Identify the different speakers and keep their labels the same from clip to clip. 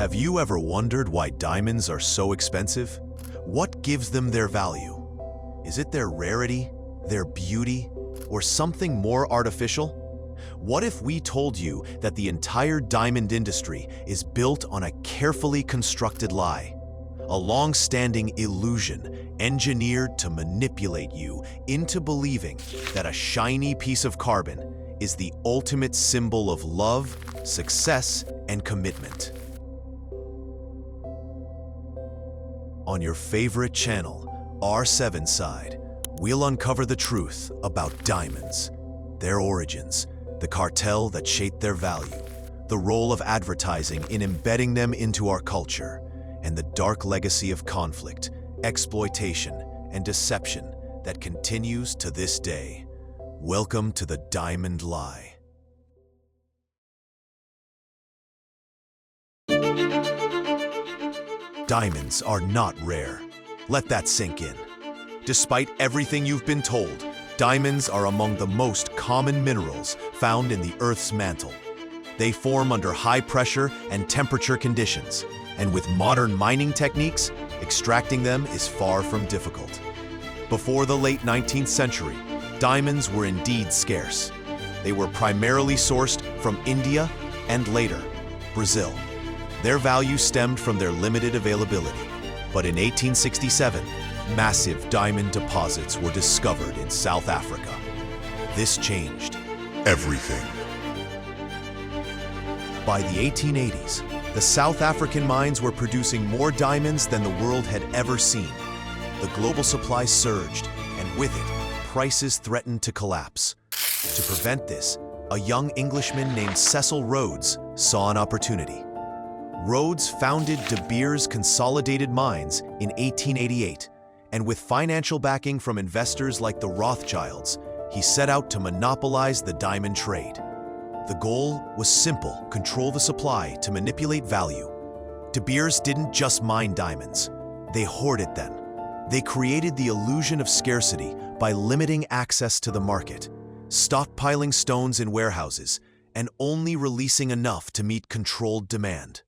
Speaker 1: Have you ever wondered why diamonds are so expensive? What gives them their value? Is it their rarity, their beauty, or something more artificial? What if we told you that the entire diamond industry is built on a carefully constructed lie? A long-standing illusion engineered to manipulate you into believing that a shiny piece of carbon is the ultimate symbol of love, success, and commitment. On your favorite channel, R7 Side, we'll uncover the truth about diamonds, their origins, the cartel that shaped their value, the role of advertising in embedding them into our culture, and the dark legacy of conflict, exploitation, and deception that continues to this day. Welcome to the Diamond Lie. Diamonds are not rare. Let that sink in. Despite everything you've been told, diamonds are among the most common minerals found in the Earth's mantle. They form under high pressure and temperature conditions, and with modern mining techniques, extracting them is far from difficult. Before the late 19th century, diamonds were indeed scarce. They were primarily sourced from India and later, Brazil. Their value stemmed from their limited availability. But in 1867, massive diamond deposits were discovered in South Africa. This changed everything. By the 1880s, the South African mines were producing more diamonds than the world had ever seen. The global supply surged, and with it, prices threatened to collapse. To prevent this, a young Englishman named Cecil Rhodes saw an opportunity. Rhodes founded De Beers Consolidated Mines in 1888, and with financial backing from investors like the Rothschilds, he set out to monopolize the diamond trade. The goal was simple: control the supply to manipulate value. De Beers didn't just mine diamonds, they hoarded them. They created the illusion of scarcity by limiting access to the market, stockpiling stones in warehouses, and only releasing enough to meet controlled demand.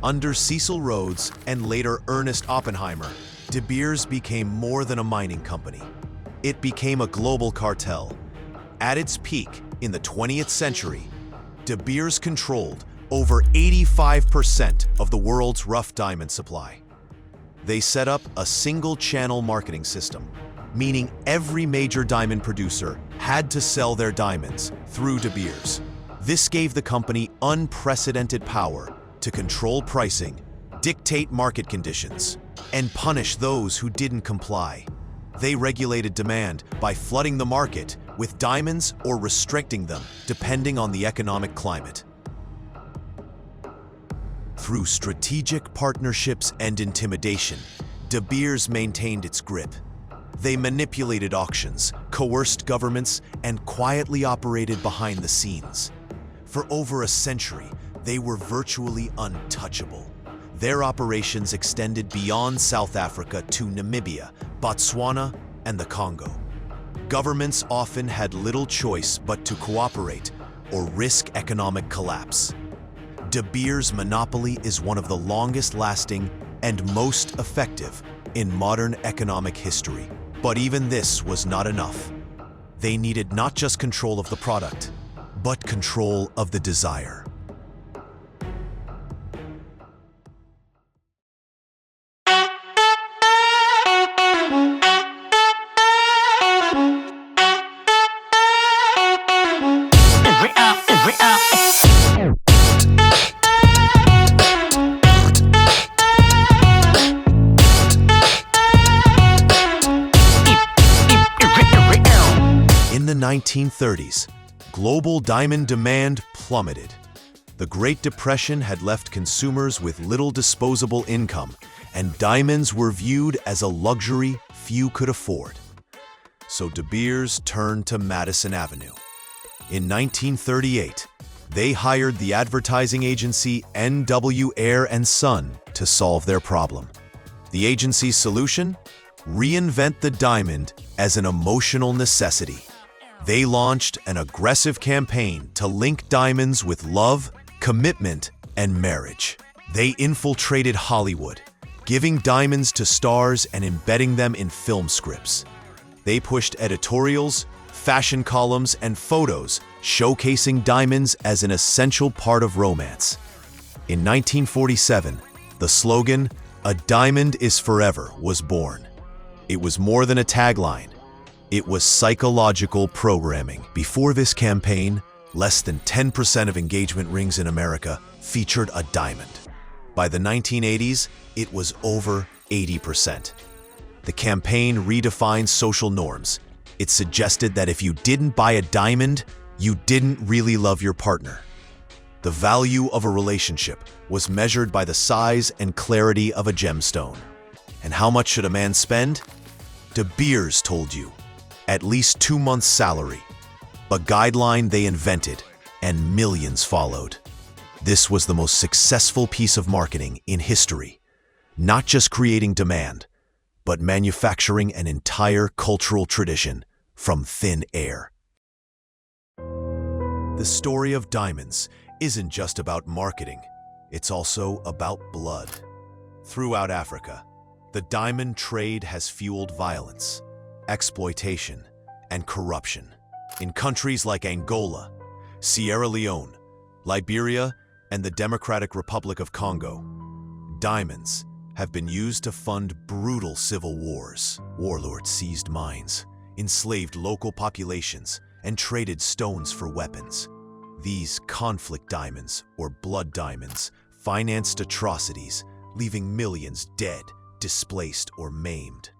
Speaker 1: Under Cecil Rhodes and later Ernest Oppenheimer, De Beers became more than a mining company. It became a global cartel. At its peak in the 20th century, De Beers controlled over 85% of the world's rough diamond supply. They set up a single-channel marketing system, meaning every major diamond producer had to sell their diamonds through De Beers. This gave the company unprecedented power to control pricing, dictate market conditions, and punish those who didn't comply. They regulated demand by flooding the market with diamonds or restricting them, depending on the economic climate. Through strategic partnerships and intimidation, De Beers maintained its grip. They manipulated auctions, coerced governments, and quietly operated behind the scenes. For over a century, they were virtually untouchable. Their operations extended beyond South Africa to Namibia, Botswana, and the Congo. Governments often had little choice but to cooperate or risk economic collapse. De Beers' monopoly is one of the longest-lasting and most effective in modern economic history. But even this was not enough. They needed not just control of the product, but control of the desire. In the 1930s, global diamond demand plummeted. The Great Depression had left consumers with little disposable income, and diamonds were viewed as a luxury few could afford. So De Beers turned to Madison Avenue. In 1938, they hired the advertising agency N.W. Ayer and Son to solve their problem. The agency's solution? Reinvent the diamond as an emotional necessity. They launched an aggressive campaign to link diamonds with love, commitment, and marriage. They infiltrated Hollywood, giving diamonds to stars and embedding them in film scripts. They pushed editorials, fashion columns, and photos showcasing diamonds as an essential part of romance. In 1947, the slogan, "A diamond is forever," was born. It was more than a tagline. It was psychological programming. Before this campaign, less than 10% of engagement rings in America featured a diamond. By the 1980s, it was over 80%. The campaign redefined social norms. It suggested that if you didn't buy a diamond, you didn't really love your partner. The value of a relationship was measured by the size and clarity of a gemstone. And how much should a man spend? De Beers told you, at least 2 months' salary. A guideline they invented, and millions followed. This was the most successful piece of marketing in history, not just creating demand, but manufacturing an entire cultural tradition from thin air. The story of diamonds isn't just about marketing, it's also about blood. Throughout Africa, the diamond trade has fueled violence, exploitation, and corruption. In countries like Angola, Sierra Leone, Liberia, and the Democratic Republic of Congo, diamonds have been used to fund brutal civil wars. Warlords seized mines, enslaved local populations, and traded stones for weapons. These conflict diamonds, or blood diamonds, financed atrocities, leaving millions dead, displaced, or maimed.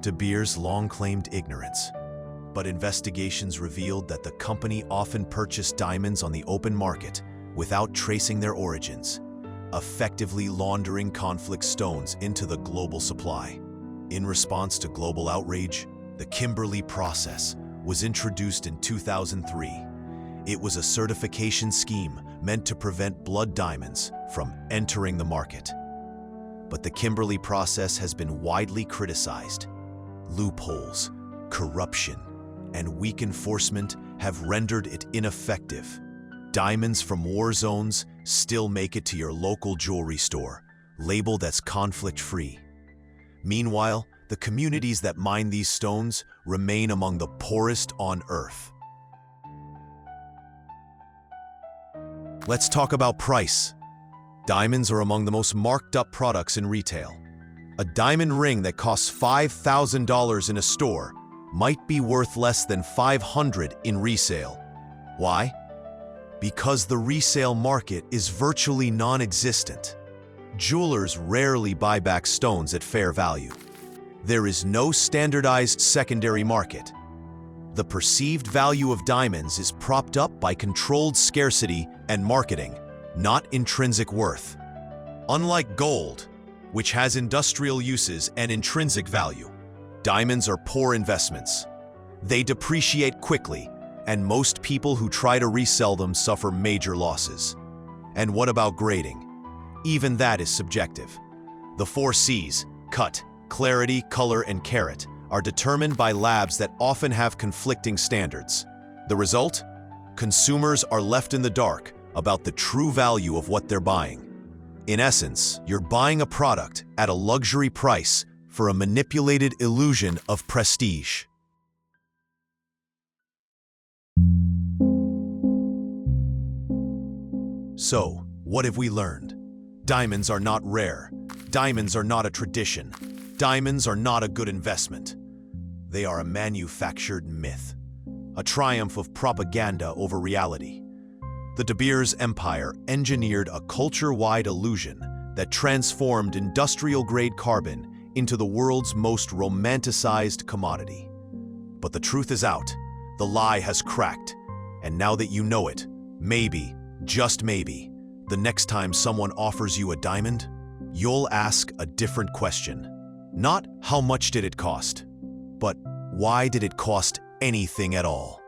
Speaker 1: De Beers long claimed ignorance, but investigations revealed that the company often purchased diamonds on the open market without tracing their origins, effectively laundering conflict stones into the global supply. In response to global outrage, the Kimberley process was introduced in 2003. It was a certification scheme meant to prevent blood diamonds from entering the market. But the Kimberley process has been widely criticized. Loopholes, corruption, and weak enforcement have rendered it ineffective. Diamonds from war zones still make it to your local jewelry store, labeled as conflict-free. Meanwhile, the communities that mine these stones remain among the poorest on Earth. Let's talk about price. Diamonds are among the most marked up products in retail. A diamond ring that costs $5,000 in a store might be worth less than $500 in resale. Why? Because the resale market is virtually non-existent. Jewelers rarely buy back stones at fair value. There is no standardized secondary market. The perceived value of diamonds is propped up by controlled scarcity and marketing, not intrinsic worth. Unlike gold, which has industrial uses and intrinsic value, diamonds are poor investments. They depreciate quickly, and most people who try to resell them suffer major losses. And what about grading? Even that is subjective. The 4 C's, cut, clarity, color, and carat, are determined by labs that often have conflicting standards. The result? Consumers are left in the dark about the true value of what they're buying. In essence, you're buying a product at a luxury price for a manipulated illusion of prestige. So, what have we learned? Diamonds are not rare. Diamonds are not a tradition. Diamonds are not a good investment. They are a manufactured myth, a triumph of propaganda over reality. The De Beers empire engineered a culture-wide illusion that transformed industrial-grade carbon into the world's most romanticized commodity. But the truth is out. The lie has cracked. And now that you know it, maybe, just maybe, the next time someone offers you a diamond, you'll ask a different question. Not how much did it cost, but why did it cost anything at all?